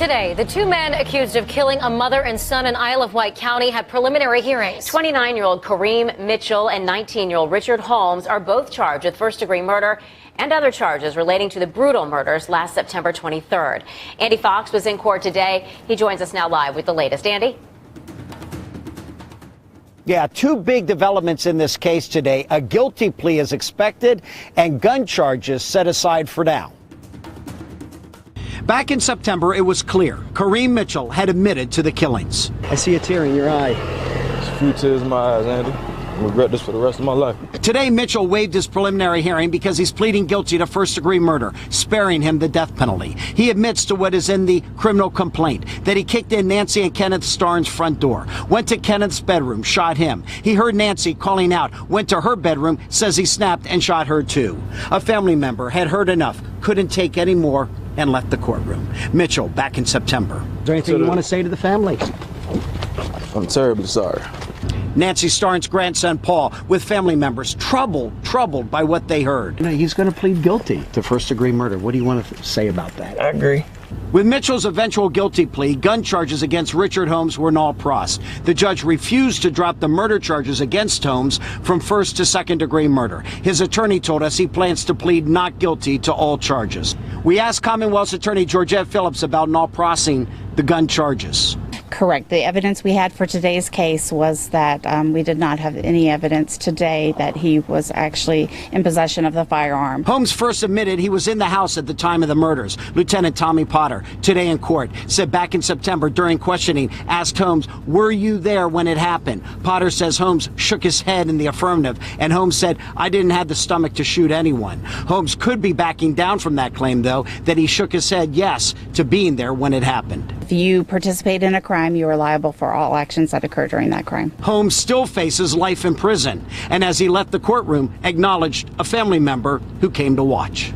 Today, the two men accused of killing a mother and son in Isle of Wight County had preliminary hearings. 29-year-old Kareem Mitchell and 19-year-old Richard Holmes are both charged with first-degree murder and other charges relating to the brutal murders last September 23rd. Andy Fox was in court today. He joins us now live with the latest. Andy? Yeah, two big developments in this case today. A guilty plea is expected and gun charges set aside for now. Back in September, it was clear Kareem Mitchell had admitted to the killings. I see a tear in your eye. There's a few tears in my eyes, Andy. I regret this for the rest of my life. Today, Mitchell waived his preliminary hearing because he's pleading guilty to first-degree murder, sparing him the death penalty. He admits to what is in the criminal complaint, that he kicked in Nancy and Kenneth Starnes' front door, went to Kenneth's bedroom, shot him. He heard Nancy calling out, went to her bedroom, says he snapped and shot her too. A family member had heard enough, couldn't take any more, and left the courtroom. Mitchell back in September. Is there anything you want to say to the family? I'm terribly sorry. Nancy Starnes' grandson Paul with family members troubled by what they heard. You know, he's going to plead guilty to first-degree murder. What do you want to say about that? I agree. With Mitchell's eventual guilty plea, gun charges against Richard Holmes were null pros. The judge refused to drop the murder charges against Holmes from first to second-degree murder. His attorney told us he plans to plead not guilty to all charges. We asked Commonwealth's attorney Georgette Phillips about null prosing the gun charges. Correct. The evidence we had for today's case was that we did not have any evidence today that he was actually in possession of the firearm. Holmes first admitted he was in the house at the time of the murders. Lieutenant Tommy Potter, today in court, said back in September during questioning, asked Holmes, were you there when it happened? Potter says Holmes shook his head in the affirmative, and Holmes said, I didn't have the stomach to shoot anyone. Holmes could be backing down from that claim, though, that he shook his head yes to being there when it happened. If you participate in a crime, you are liable for all actions that occur during that crime. Holmes still faces life in prison, and as he left the courtroom, acknowledged a family member who came to watch.